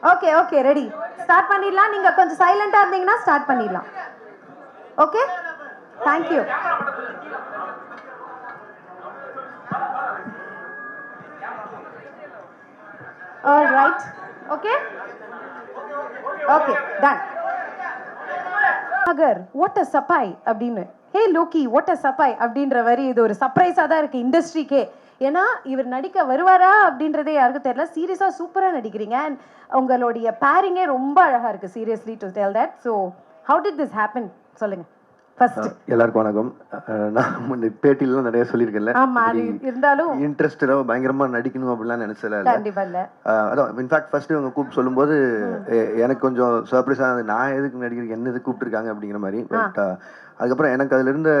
Okay okay ready start பண்ணிடலாம். நீங்க கொஞ்சம் சைலண்டா இருந்தீங்கன்னா ஸ்டார்ட் பண்ணிடலாம். Okay thank you. All right okay okay done. அகர் வாட் அ சப்பாய் அப்படின்னு, ஹே லோக்கி வாட் அ சப்பாய் அப்படின்ற வரி இது ஒரு சர்ப்ரைஸா தான் இருக்கு இண்டஸ்ட்ரிக்கே. ஏன்னா இவர் நடிக்க வருவாரா அப்படின்றதே யாருக்கும் தெரியல. சீரியஸா சூப்பரா நடிக்கிறீங்க அண்ட் உங்களுடைய பேரிங்கே ரொம்ப அழகா இருக்கு. Seriously to tell that. So how did this happen சொல்லுங்க ஃபர்ஸ்ட். எல்லாருக்கும் வணக்கம். நான் பேட்டிலாம் நிறைய சொல்லியிருக்கேன்ல. ஆமா அது இருந்தாலும் இன்ட்ரெஸ்டடா பயங்கரமா நடிக்கணும் அப்படிலாம் நினைச்சல. கண்டிப்பா இல்ல. அதான் இன்ஃபேக்ட் ஃபர்ஸ்ட் இவங்க கூப்பிட்டு சொல்லும்போது எனக்கு கொஞ்சம் சர்ப்ரைஸா, நான் எதுக்கு நடிக்கிறேன், என்ன எதுக்கு கூப்பிட்டுருக்காங்க அப்படிங்கிற மாதிரி. பட் அதுக்கப்புறம் எனக்கு அதுல இருந்த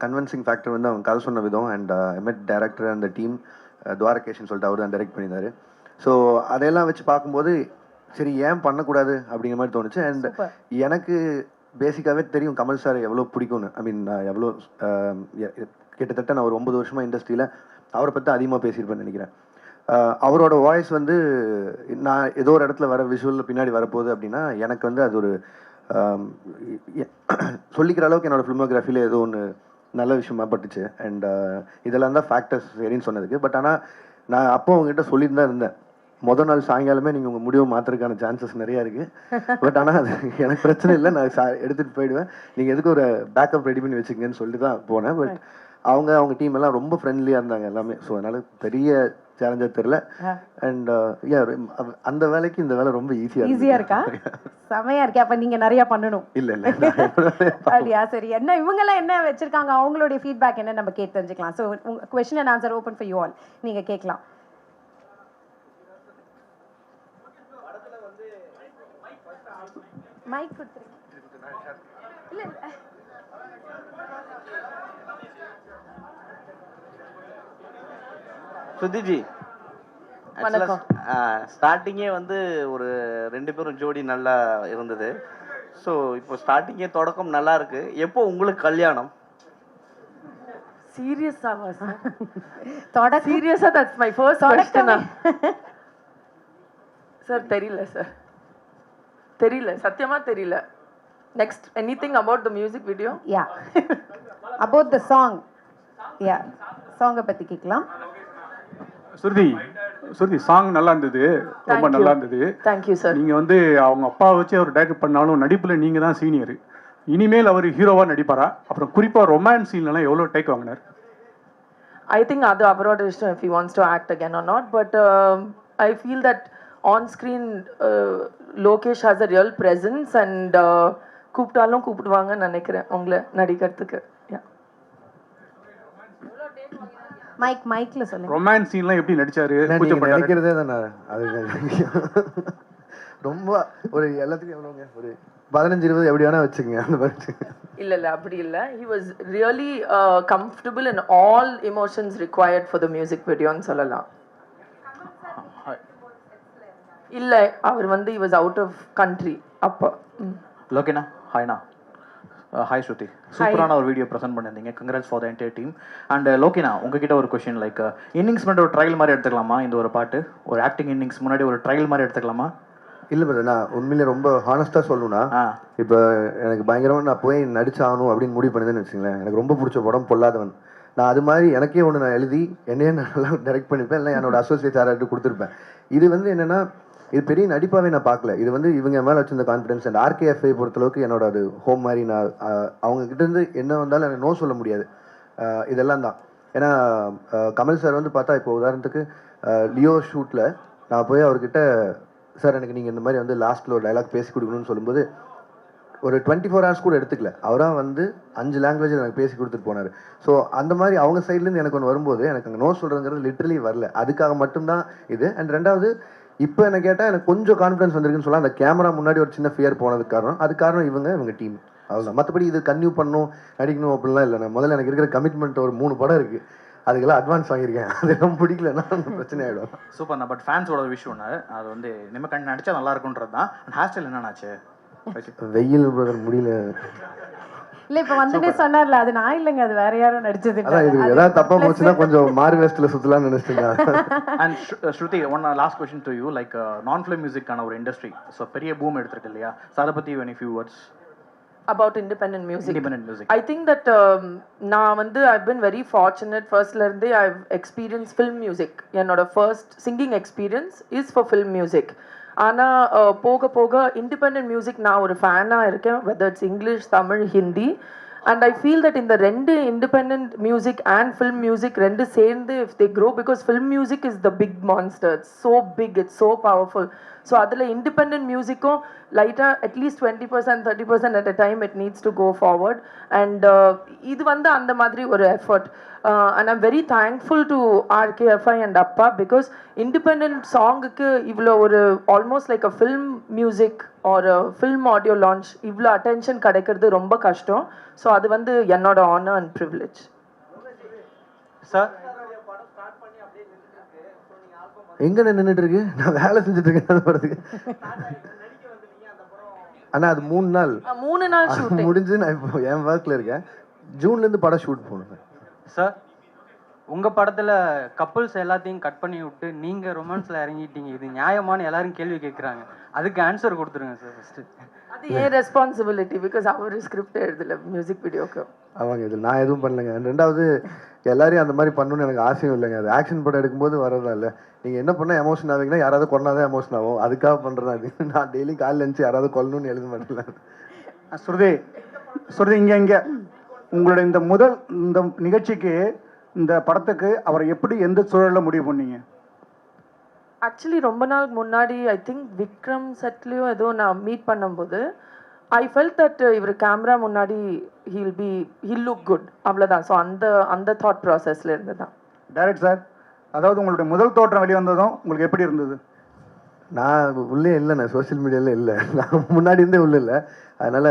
கன்வின்சிங் ஃபேக்டர் வந்து அவங்க கதை சொன்ன விதம் அண்ட் எம்எட் டைரக்டர் அந்த டீம் துவாரகேஷன் சொல்லிட்டு அவர் தான் டைரக்ட் பண்ணியிருந்தாரு. ஸோ அதையெல்லாம் வச்சு பார்க்கும்போது சரி ஏன் பண்ணக்கூடாது அப்படிங்கிற மாதிரி தோணுச்சு. அண்ட் எனக்கு பேசிக்காகவே தெரியும் கமல் சார் எவ்வளோ பிடிக்கும்னு. ஐ மீன் எவ்வளோ கிட்டத்தட்ட நான் ஒரு 9 வருஷமாக இண்டஸ்ட்ரியில் அவரை பற்றி அதிகமாக பேசியிருப்பேன்னு நினைக்கிறேன். அவரோட வாய்ஸ் வந்து நான் ஏதோ ஒரு இடத்துல வர விஷுவலில் பின்னாடி வரப்போகுது அப்படின்னா எனக்கு வந்து அது ஒரு சொல்லிக்கிற அளவுக்கு என்னோடய ஃபிலிமோகிராஃபியில் ஏதோ ஒன்று நல்ல விஷயமா பட்டுச்சு. அண்ட் இதெல்லாம் தான் ஃபேக்டர்ஸ் சரின்னு சொன்னதுக்கு. பட் ஆனால் நான் அப்போ அவங்ககிட்ட சொல்லிட்டு தான் இருந்தேன், முதல் நாள் சாயங்காலமே நீங்கள் உங்கள் முடிவை மாற்றுறதுக்கான சான்சஸ் நிறையா இருக்குது. பட் ஆனால் அது எனக்கு பிரச்சனை இல்லை, நான் எடுத்துகிட்டு போயிடுவேன், நீங்கள் எதுக்கு ஒரு பேக்கப் ரெடி பண்ணி வச்சுக்கங்கன்னு சொல்லிட்டு தான் போனேன். பட் அவங்க டீம் எல்லாம் ரொம்ப ஃப்ரெண்ட்லியாக இருந்தாங்க எல்லாமே. ஸோ அதனால பெரிய சேலஞ்சாக தெரியல. அண்ட் அந்த வேலைக்கு இந்த வேலை ரொம்ப ஈஸியாக இருக்கா? செமையா இருக்கே. அப்ப நீங்க நிறைய பண்ணணும். இல்ல அப்படியா? சரி, என்ன இவங்க எல்லாம் என்ன வச்சிருக்காங்க, அவங்களுடைய ஃபீட்பேக் என்ன நம்ம கேட்டு தெரிஞ்சுக்கலாம். So question and answer open for you all. நீங்க கேட்கலாம். மைக் கொடுத்துருங்க. இல்ல சுதிஜி, ஸ்டார்டிங்கே வந்து ஒரு 2 பேரும் ஜோடி நல்லா இருந்தது. ஸோ இப்போ ஸ்டார்டிங்கே தொடக்கம் நல்லா இருக்கு. எப்போ உங்களுக்கு கல்யாணம்? சீரியஸாவா சார்? சீரியஸா that's my first question. Sir தெரியல சார், தெரியல, சத்தியமா தெரியல. Next anything about the music video? Yeah about the song. Yeah சாங்கை பத்தி கேட்கலாம். சுருதி சாங் நல்லா இருந்தது, ரொம்ப நல்லா இருந்தது. Thank you sir. நீங்கள் வந்து அவங்க அப்பா வச்சு அவர் டைரக்ட் பண்ணாலும் நடிப்பில் நீங்கள் தான் சீனியர். இனிமேல் அவர் ஹீரோவாக நடிப்பாரா? அப்புறம் குறிப்பாக ரொமான்ஸ் சீன்லாம் எவ்வளோ டேக் வாங்கினார்? ஐ திங்க் அது அவரோட இஷ்டம், if he wants to act again or not. But I feel that on screen Lokesh has a real presence and கூப்பிட்டாலும் கூப்பிடுவாங்கன்னு நினைக்கிறேன் உங்களை நடிக்கிறதுக்கு. மைக்ல சொல்லுங்க. ரொமான்ஸ் சீன்லாம் எப்படி நடிச்சாரு? நினைக்கிறதே தானே அது. ரொம்ப ஒரு எல்லாத்துக்கும் எவ்வளோங்க, ஒரு 15-20 எப்படி வேணா வச்சுக்கங்க அந்த மாதிரி. இல்ல அப்படி இல்ல. he was really comfortable in all emotions required for the music video ன்னு சொல்லலாம். இல்ல அவர் வந்து he was out of country அப்ப. லோகேனா, ஹாய்னா. ஹாய் ஸ்ருதி, சூப்பரான ஒரு வீடியோ ப்ரெசென்ட் பண்ணியிருந்தீங்க. Congrats for the entire team. And லோகேனா, உங்ககிட்ட ஒரு கொஸ்டின். லைக் இன்னிங்ஸ் முன்னாடி ஒரு ட்ரையல் மாதிரி எடுத்துக்கலாமா இந்த ஒரு பாட்டு? ஒரு ஆக்டிங் இன்னிங்ஸ் முன்னாடி ஒரு ட்ரையல் மாதிரி எடுத்துக்கலாமா? இல்லை பிரதர், நான் உண்மையிலே ரொம்ப ஹானஸ்ட்டாக சொல்லணும்னா, இப்போ எனக்கு பயங்கரமாக நான் போய் நடிச்சாகணும் அப்படின்னு முடிவு பண்ணுதுன்னு வச்சுங்களேன். எனக்கு ரொம்ப பிடிச்ச படம் பொல்லாதவன். நான் அது மாதிரி எனக்கே ஒன்று நான் எழுதி என்னையே நல்லா டைரக்ட் பண்ணிப்பேன், இல்லை என்னோட அசோசியேட் யாராவது கொடுத்துருப்பேன். இது வந்து என்னென்னா, இது பெரிய நடிப்பாகவே நான் பார்க்கல. இது வந்து இவங்க மேலே வச்சிருந்த கான்ஃபிடன்ஸ். அண்ட் ஆர்கேஎஃப்ஐ பொறுத்தளவுக்கு என்னோட அது ஹோம் மாதிரி. நான் அவங்கக்கிட்டேருந்து என்ன வந்தாலும் எனக்கு நோ சொல்ல முடியாது. இதெல்லாம் தான். ஏன்னா கமல் சார் வந்து பார்த்தா, இப்போ உதாரணத்துக்கு லியோ ஷூட்டில் நான் போய் அவர்கிட்ட, சார் எனக்கு நீங்கள் இந்த மாதிரி வந்து லாஸ்ட்டில் ஒரு டைலாக் பேசி கொடுக்கணும்னு சொல்லும்போது ஒரு 24 hours கூட எடுத்துக்கல. அவராக வந்து 5 லாங்குவேஜ் எனக்கு பேசி கொடுத்துட்டு போனார். ஸோ அந்த மாதிரி அவங்க சைட்லேருந்து எனக்கு ஒன்று வரும்போது எனக்கு அங்கே நோ சொல்கிறதுங்கிறது லிட்ரலி வரல. அதுக்காக மட்டும்தான் இது. அண்ட் ரெண்டாவது, இப்போ என்ன கேட்டால் எனக்கு கொஞ்சம் கான்ஃபிடன்ஸ் வந்திருக்குன்னு சொல்லலாம். அந்த கேமரா முன்னாடி ஒரு சின்ன ஃபியர் போனதுக்கு காரணம், அது காரணம் இவங்க டீம். அவ்வளோதான். மற்றபடி இது கன்டினியூ பண்ணணும் நடிக்கணும் அப்படிலாம் இல்லை. நான் முதல்ல எனக்கு இருக்கிற கமிட்மெண்ட் ஒரு 3 படம் இருக்குது, அதுக்கெல்லாம் அட்வான்ஸ் வாங்கியிருக்கேன். அதெல்லாம் பிடிக்கலன்னா பிரச்சனை ஆகிடும். சூப்பர்ண்ணா. பட் ஃபேன்ஸோட விஷயம் ஒன்று, அது வந்து நிம்ம நடிச்சா நல்லா இருக்குன்றது தான். ஹேர் ஸ்டைல் என்னன்னாச்சு? வெயில் முடியல. இல்ல இப்ப வந்துட்டே சொன்னார்ல அது நான் இல்லைங்க அது வேற யாரும் நடிச்சது இல்ல. அதான் இது அது ஏதாவது தப்பா plus. போச்சுன்னா கொஞ்சம் மாறு வேஸ்ட்ல சுத்தலாம்னு நினைச்சிட்டேன். And Shruti one last question to you like நான் ஃபிலிம் மியூசிக்கான ஒரு இண்டஸ்ட்ரி ஸோ பெரிய பூம் எடுத்திருக்கு இல்லையா ஸோ அதை பற்றி many few words about independent music. Independent music. I think that I've been very fortunate. First irundhe I've experienced film music. Enoda first singing experience is for film music. Ana poga independent music na oru fan ah iruken, whether it's English, Tamil, Hindi. And I feel that in the rendu independent music and film music rendu சேர்ந்து if they grow, because film music is the big monster, it's so big, it's so powerful. So adula independent music-um lighter at least 20% 30% at a time it needs to go forward. And இது வந்து அந்த மாதிரி ஒரு effort. And I'm very thankful to RKFI and Appa, because independent song-க்கு இவ்வளோ ஒரு almost like a film music or a film audio launch இவ்வளோ attention கிடைக்கிறது ரொம்ப கஷ்டம். ஸோ அது வந்து என்னோட honor and privilege. சார் எங்க நின்றுட்டு இருக்கு? நான் வேலை செஞ்சுட்டு இருக்கேன் அந்த படத்துக்கு. ஆனா அது 3 நாள் 3 நாள் ஷூட்டிங் முடிஞ்சு நான் இப்போ என் ஒர்க்ல இருக்கேன். ஜூன்ல இருந்து படம் ஷூட் போகணும். சார் உங்க படத்துல கப்புள்ஸ் எல்லாத்தையும் கட் பண்ணி விட்டு நீங்க ரொமான்ஸ்ல இறங்கிட்டீங்க, இது நியாயமானு எல்லாரும் கேள்வி கேட்குறாங்க. அதுக்கு ஆன்சர் கொடுத்துருங்க சார் ஃபர்ஸ்ட். அது ஏன் ரெஸ்பான்சிபிலிட்டி? பிகாஸ் அவர் ஸ்கிரிப்ட் எழுதல மியூசிக் வீடியோக்கு. அவங்க இது நான் எதுவும் பண்ணலைங்க. ரெண்டாவது எல்லாரையும் அந்த மாதிரி பண்ணணும்னு எனக்கு ஆசையும் இல்லைங்க. அது ஆக்ஷன் படம் எடுக்கும்போது வரதா இல்லை. நீங்கள் என்ன பண்ணால் எமோஷன் ஆவீங்கன்னா யாராவது கொண்டாதான் எமோஷன் ஆகும். அதுக்காக பண்ணுறதா அது. நான் டெய்லி காலையில் இருந்துச்சு யாராவது கொல்லணும்னு எழுத மாட்டேன். ஸ்ருதி இங்கே உங்களோட இந்த நிகழ்ச்சிக்கு இந்த படத்துக்கு அவரை எப்படி எந்த சூழலில் முடிவு பண்ணீங்க? ஆக்சுவலி ரொம்ப நாளுக்கு முன்னாடி ஐ திங்க் விக்ரம் செட்லேயோ ஏதோ நான் மீட் பண்ணும்போது ஐ ஃபெல்ட் தட் இவர் கேமரா முன்னாடி ஹில் லுக் குட், அவ்வளோதான். ஸோ அந்த தாட் ப்ராசஸில் இருந்து தான். டைரக்ட் சார், அதாவது உங்களுடைய முதல் தோற்றம் வெளிவந்ததும் உங்களுக்கு எப்படி இருந்தது? நான் உள்ளே இல்லை, நான் சோஷியல் மீடியாவில் இல்லை, நான் முன்னாடி இருந்தே உள்ளே இல்லை. அதனால்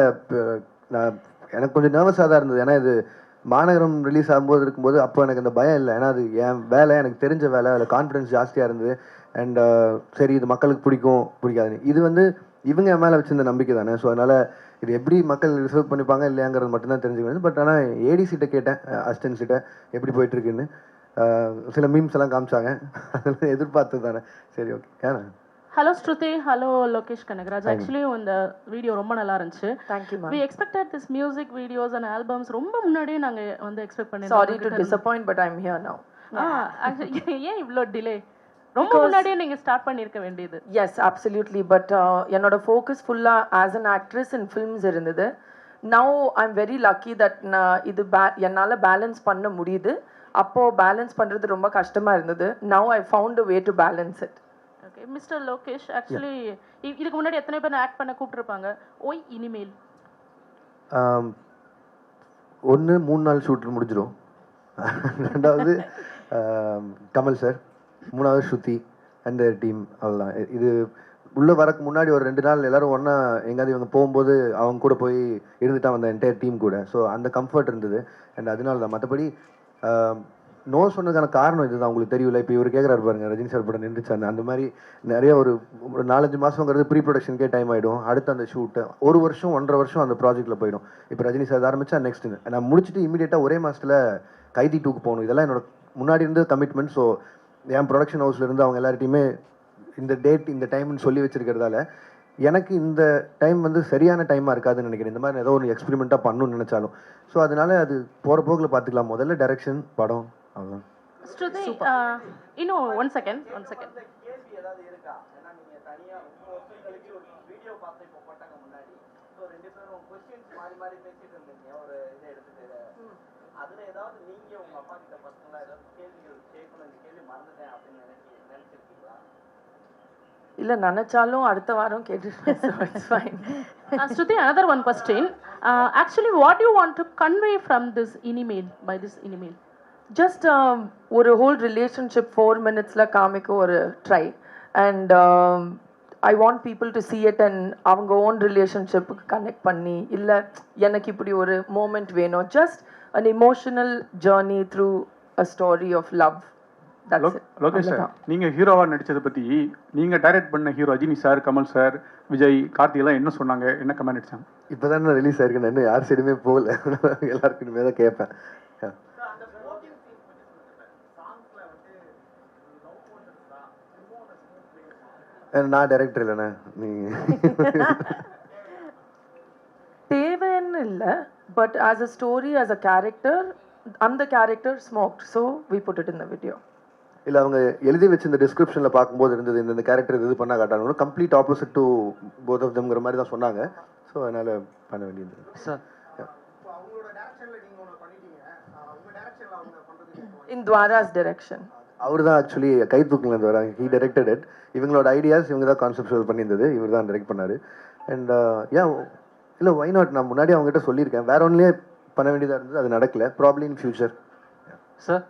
நான் எனக்கு கொஞ்சம் நர்வஸாக தான் இருந்தது. ஏன்னா இது மாநகரம் ரிலீஸ் ஆகும்போது இருக்கும்போது அப்போ எனக்கு அந்த பயம் இல்லை. ஏன்னா அது என் வேலை, எனக்கு தெரிஞ்ச வேலை, அதில் கான்ஃபிடன்ஸ் ஜாஸ்தியாக இருந்தது. அண்ட் சரி இது மக்களுக்கு பிடிக்காது. இது வந்து இவங்க என் மேலே வச்சிருந்த நம்பிக்கை தானே. ஸோ அதனால் இது எப்படி மக்கள் ரிசர்வ் பண்ணிப்பாங்க இல்லையாங்கிறது மட்டும்தான் தெரிஞ்சுக்கணும். பட் ஆனால் ஏடிசிட்ட கேட்டேன், அசிஸ்டன்ட்ஸிட்ட எப்படி போயிட்டுருக்குன்னு. சில மீம்ஸ் எல்லாம் காமிச்சாங்க, அதெல்லாம் எதிர்பார்த்து தானே. சரி ஓகே. ஏன்னா hello Shruti, hello Lokesh Kanagaraj. Actually இந்த வீடியோ ரொம்ப நல்லா இருந்துச்சு. Thank you ma'am. We expected this music videos and albums ரொம்ப முன்னாடியே நாங்கள் வந்து எக்ஸ்பெக்ட் பண்ணிருந்தோம். Sorry to disappoint but I am here now. Actually ஏன் இவ்வளோ டிலே? ரொம்ப முன்னாடியே நீங்கள் ஸ்டார்ட் பண்ணியிருக்க வேண்டியது. Yes absolutely. பட் என்னோட ஃபோக்கஸ் ஃபுல்லாக as an actress in films இருந்தது. Now I am very lucky that நான் இது என்னால் பேலன்ஸ் பண்ண முடியுது. அப்போது பேலன்ஸ் பண்ணுறது ரொம்ப கஷ்டமாக இருந்தது. Now I found a way to balance it. Okay mister Lokesh, actually இதுக்கு முன்னாடி எத்தனை பேர் ஆக்ட் பண்ண கூப்பிட்டுருப்பாங்க? ஓய் இனிமேல் 3 நாள் ஷூட் முடிஞ்சிடும். ரெண்டாவது கமல் சார், 3வது ஸ்ருதி அண்ட் டீம், அவ்வளோதான். இது உள்ளே வரக்கு முன்னாடி ஒரு 2 நாள் எல்லோரும் ஒன்றா எங்கேயாவது இவங்க போகும்போது அவங்க கூட போய் இருந்துட்டா வந்த என்டையர் டீம் கூட. ஸோ அந்த கம்ஃபர்ட் இருந்தது. அண்ட் அதனால தான். மற்றபடி நோ சொன்னதுக்கான காரணம் இதுதான். உங்களுக்கு தெரியல, இப்போ இவர் கேட்குறாரு பாருங்க, ரஜினி சார் படம் நின்றுச்சாங்க. அந்த மாதிரி நிறைய ஒரு 4-5 மாதங்கிறது ப்ரீ ப்ரொடக்ஷனுக்கே டைம் ஆகிடும். அடுத்து அந்த ஷூட்டு 1 வருஷம் 1.5 வருஷம் அந்த ப்ராஜெக்ட்டில் போயிடும். இப்போ ரஜினி சார் ஆரம்பித்தா நெக்ஸ்ட்டு நான் முடிச்சுட்டு இமீடியட்டாக ஒரே மாதத்தில் கைதி 2க்கு போகணும். இதெல்லாம் என்னோட முன்னாடி இருந்து கமிட்மெண்ட். ஸோ என் ப்ரொடக்ஷன் ஹவுஸில் இருந்து அவங்க எல்லார்ட்டையுமே இந்த டேட் இந்த டைம்னு சொல்லி வச்சிருக்கிறதால எனக்கு இந்த டைம் வந்து சரியான டைமாக இருக்காதுன்னு நினைக்கிறேன். இந்த மாதிரி ஏதோ ஒரு எக்ஸ்பெரிமெண்ட்டாக பண்ணணும்னு நினச்சாலும். ஸோ அதனால அது போகிற போக்கில் பார்த்துக்கலாம். முதல்ல டைரக்ஷன், படம், அவ்வளோ. ஸ்ருதி இன்னும் ஒன் செகண்ட். இல்ல நினைச்சாலும் அடுத்த வாரம் கேட்டுட்டேன். So it's fine. Shruti, another one question. Actually, what do you want to convey from this email, by this email? Just ஒரு whole relationship 4 minutesல காமிக்க ஒரு try. And I want people to see it and அவங்க own relationship connect பண்ணி, இல்ல எனக்கு இப்படி ஒரு moment வேணும். Just an emotional journey through a story of love. That's it. Lokesh sir, நீங்க ஹீரோவா நடிச்சதை பத்தி நீங்க டைரக்ட் பண்ண hero Rajini sir, Kamal sir, Vijay, Karthik எல்லாம் என்ன சொன்னாங்க, என்ன கமெண்ட் அடிச்சாங்க? இப்போதான் நான் ரிலீஸ் ஆயிருக்கேன், இன்னும் யார் சைடுமே போகல. எல்லாருக்கும் இனிமே தான் கேட்பேன். நான் டைரக்டர் இல்லைண்ணே, நீ தேவைன்னு இல்லை, but as a story, as a character, அந்த character smoked, so we put it in the video. இல்லை, அவங்க எழுதி வச்சு இந்த டிஸ்கிரிப்ஷனில் பார்க்கும்போது இருந்தது இந்த கேரக்டர் இது பண்ணால் காட்டாங்க, complete opposite to both of தம்ங்கிற மாதிரி தான் சொன்னாங்க. ஸோ அதனால் பண்ண வேண்டியது சார். In Dwara's direction. அவர் தான் ஆக்சுவலி கை தூக்கிலேருந்து வராங்க, ஹீ டைரக்டட் இட். இவங்களோட ஐடியாஸ் இவங்க தான் கான்செப்ட் பண்ணியிருந்தது, இவர் தான் டைரக்ட் பண்ணார். அண்ட் ஏன் இல்லை, ஒய் நாட், நான் முன்னாடி அவங்ககிட்ட சொல்லியிருக்கேன், வேற ஒன்லேயே பண்ண வேண்டியதாக இருந்தது, அது நடக்கல. Problem in future. சார்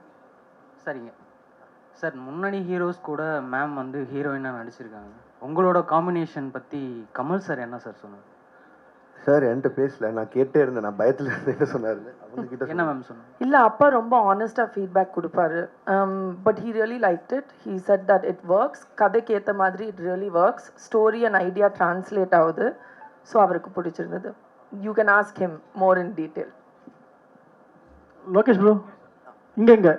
சரிங்க சார், முன்னணி ஹீரோஸ் கூட மேம் வந்து ஹீரோயினாக நடிச்சிருக்காங்க. உங்களோட காம்பினேஷன் பற்றி கமல் சார் என்ன சார் சொன்னார்? சார் என்கிட்ட பேசல, நான் கேட்டே இருந்தேன், நான் பயத்தில் இருந்தேன் சொன்னார். அவங்க கிட்ட என்ன மேம் சொன்னாங்க? இல்லை, அப்பா ரொம்ப ஆனஸ்டாக ஃபீட்பேக் கொடுப்பாரு. But he really liked it. He set that it works, கதைக்கு ஏற்ற மாதிரி it really works, story and idea translate ஆகுது. ஸோ அவருக்கு பிடிச்சிருந்தது. You can ask him more in detail. Lokesh bro, இங்கே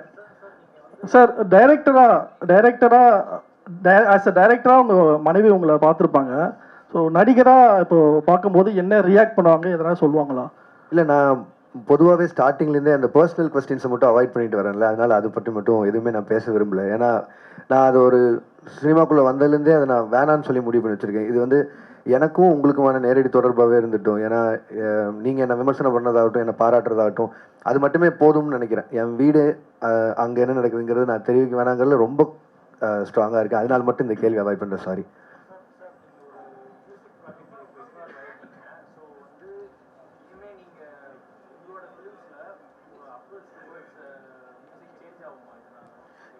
சார், டைரக்டராக ஆஸ் அ டைரக்டராக உங்கள் மனைவி உங்களை பார்த்துருப்பாங்க. ஸோ நடிகராக இப்போ பார்க்கும்போது என்ன ரியாக்ட் பண்ணுவாங்க, எதனா சொல்லுவாங்களா? இல்லை, நான் பொதுவாகவே ஸ்டார்டிங்லேருந்தே அந்த பர்சனல் கொஸ்டின்ஸை மட்டும் அவாய்ட் பண்ணிட்டு வரேன்ல, அதனால் அதை பற்றி மட்டும் எதுவுமே நான் பேச விரும்பல. ஏன்னா நான் அது ஒரு சினிமாக்குள்ளே வந்ததுலேருந்தே அதை நான் வேணான்னு சொல்லி முடிவு பண்ணி வச்சுருக்கேன். இது வந்து எனக்கும் உங்களுக்குமான நேரடி தொடர்பாகவே இருந்துட்டோம். ஏன்னா நீங்கள் என்னை விமர்சனம் பண்ணதாகட்டும், என்னை பாராட்டுறதாகட்டும், அது மட்டுமே போதும்னு நினைக்கிறேன். என் வீடு அங்கே என்ன நடக்குதுங்கிறது நான் தெரிவிக்க வேணாங்கிறதுல ரொம்ப ஸ்ட்ராங்காக இருக்குது. அதனால மட்டும் இந்த கேள்வி அவாய்ட் பண்ணுறேன், சாரி.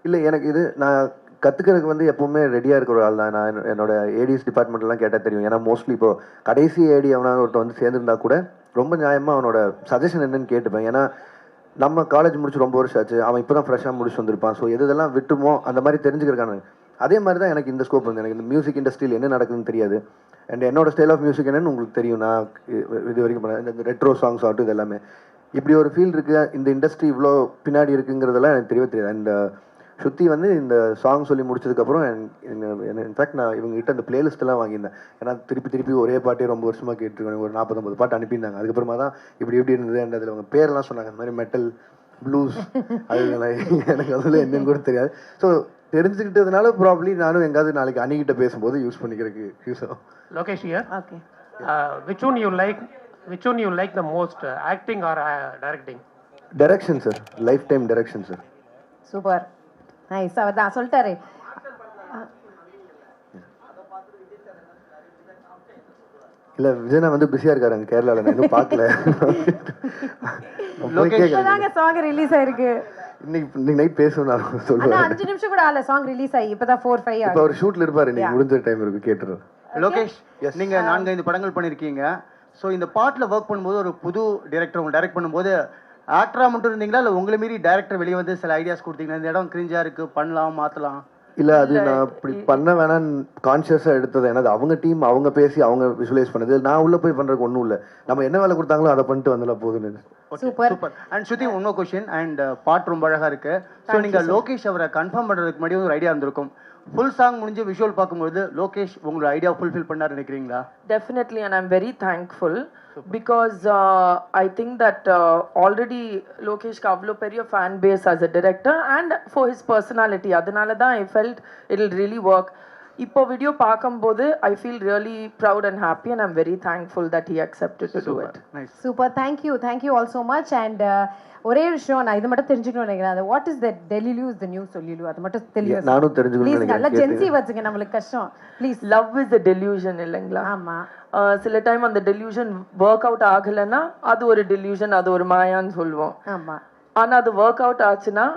இல்லை, எனக்கு இது நான் கற்றுக்கிறதுக்கு வந்து எப்போவுமே ரெடியாக இருக்கிற ஒரு ஆள் தான். நான் என்னோட ஏடிஎஸ் டிபார்ட்மெண்ட்லாம் கேட்டால் தெரியும். ஏன்னா மோஸ்ட்லி இப்போ கடைசி ஏடி அவனால ஒருத்தர் வந்து சேர்ந்துருந்தா கூட ரொம்ப நியாயமாக அவனோட சஜஷன் என்னன்னு கேட்டுப்பேன். ஏன்னா நம்ம காலேஜ் முடிச்சு ரொம்ப வருஷம் ஆச்சு, அவன் இப்போ தான் ஃப்ரெஷ்ஷாக முடிச்சு வந்திருப்பான். ஸோ எதெல்லாம் விட்டுமோ அந்த மாதிரி தெரிஞ்சுக்கிறக்கான அதே மாதிரி தான் எனக்கு இந்த ஸ்கோப் வந்து. எனக்கு இந்த மியூசிக் இண்டஸ்ட்ரியில் என்ன நடக்குதுன்னு தெரியாது. அண்ட் என்னோட ஸ்டைல் ஆஃப் மியூசிக் என்னன்னு உங்களுக்கு தெரியும். நான் இது வரைக்கும் பண்ணேன், இந்த ரெட்ரோ சாங்ஸ் ஆகட்டும், இது எல்லாமே இப்படி ஒரு ஃபீல் இருக்குது. இந்த இண்டஸ்ட்ரி இவ்வளோ பின்னாடி இருக்குங்கிறதெல்லாம் எனக்கு தெரியவே தெரியாது. அண்ட் ஸ்ருதி வந்து இந்த சாங் சொல்லி முடிச்சதுக்கப்புறம் இன்ஃபேக்ட் நான் இவங்ககிட்ட அந்த பிளேலிஸ்ட்டெல்லாம் வாங்கியிருந்தேன். ஏன்னா திருப்பி ஒரே பாட்டே ரொம்ப வருஷமாக கேட்டுருக்கேன். ஒரு 40-50 பாட்டு அனுப்பியிருந்தாங்க. அதுக்கப்புறமா தான் இப்படி எப்படி இருந்தது அண்ட் அதில் அவங்க பேரெல்லாம் சொன்னாங்க, இந்த மாதிரி மெட்டல், ப்ளூஸ், அது எனக்கு அதில் என்னன்னு கூட தெரியாது. ஸோ தெரிஞ்சுக்கிட்டதுனால ப்ராப்ளி நானும் எங்காவது நாளைக்கு அணிகிட்ட பேசும்போது யூஸ் பண்ணிக்கிறதுக்கு யூஸ் ஆகும். Lokesh here. Okay. Which one you like the most, acting or directing? Direction sir, life time direction sir. Super, nice. அவர் தான் சொல்லிட்டாரு. இல்லை, விஜயனா வந்து பிஸியாக இருக்காரு அங்கே கேரளாவில், நான் இன்னும் பார்க்கல. இப்போதாங்க சாங் ரிலீஸ் ஆயிருக்கு. இன்னைக்கு நைட் பேசணும் நான் சொல்லுவேன். 5 நிமிஷம் கூட ஆகல சாங் ரிலீஸ் ஆகி, இப்போதான் 4-5 இப்போ அவர் ஷூட்டில் இருப்பார், இன்னைக்கு முடிஞ்ச டைம் இருக்கு, கேட்டுருவேன். லோகேஷ், நீங்க 4-5 படங்கள் பண்ணிருக்கீங்க. ஸோ இந்த பாட்டில் ஒர்க் பண்ணும்போது ஒரு புது டைரக்டர் உங்க டைரக்ட் பண்ணும்போது ஆக்டராக மட்டும் இருந்தீங்களா, இல்லை உங்களை மீறி டைரக்டர் வெளியே வந்து சில ஐடியாஸ் கொடுத்தீங்களா, இந்த இடம் கிரிஞ்சா இருக்கு, பண்ணலாம், மாற்றலாம்? இல்லை, அது நான் அப்படி பண்ண வேணான்னு கான்ஷியஸாக எடுத்தது. ஏன்னா அவங்க டீம் அவங்க பேசி அவங்க விஷுவலைஸ் பண்ணது. நான் உள்ளே போய் பண்ணுறதுக்கு ஒன்றும் இல்லை. நம்ம என்ன வேலை கொடுத்தாங்களோ அதை பண்ணிட்டு வந்துடலாம் போதுன்னு. சூப்பர். அண்ட் ஸ்ருதி, இன்னொரு கொஸ்டின். அண்ட் பாட்டு ரொம்ப அழகாக இருக்கு. ஸோ நீங்கள் லோகேஷ் அவரை கன்ஃபார்ம் பண்ணுறதுக்கு முன்னாடி ஒரு ஐடியா இருந்திருக்கும். ஃபுல் சாங் முடிஞ்சு விஷுவல் பார்க்கும்போது லோகேஷ் உங்களோட ஐடியா ஃபுல்ஃபில் பண்ணார் நினைக்கிறீங்களா? Definitely, and I'm very thankful because I think that already Lokesh Kavlo Periya fan base as a director and for his personality, adanala da I felt it'll really work. இப்போ video பார்க்கும்போது I feel really proud and happy and I'm very thankful that he accepted to do it. Super, thank you all so much. And ஒரே விஷயம் நான் இது மட்டும் தெரிஞ்சுக்கணும்னு நினைக்கிறேன். அது what is the டெலிலு is the new solulu, அது மட்டும் தெரியும். நானும் தெரிஞ்சுக்கணும்னு ப்ளீஸ், நல்லா நினைக்கிறேன். ஜென்சி வச்சுங்க, நம்மளுக்கு கஷ்டம். Please. Love is a delusion இல்லைங்களா? ஆமா. சில டைம் அந்த டெலியூஷன் ஒர்க் அவுட் ஆகலைன்னா அது ஒரு டெலியூஷன், அது ஒரு மாயான்னு சொல்லுவோம். ஆமா. ஆனா அது ஒர்க் அவுட் ஆச்சுன்னா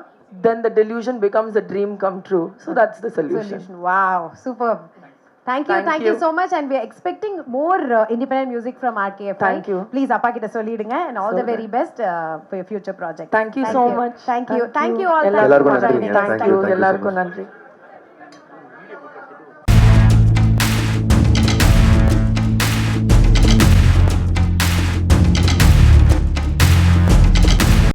then the delusion becomes a dream come true. So that's the solution. Wow, superb. Thank you so much, and we are expecting more independent music from RKF. Thank you. Please appa kitta sollidunga, and all the very best for your future project. Thank you so much. Thank you all. எல்லாருக்கும் நன்றி. Thank you. எல்லாருக்கும் நன்றி.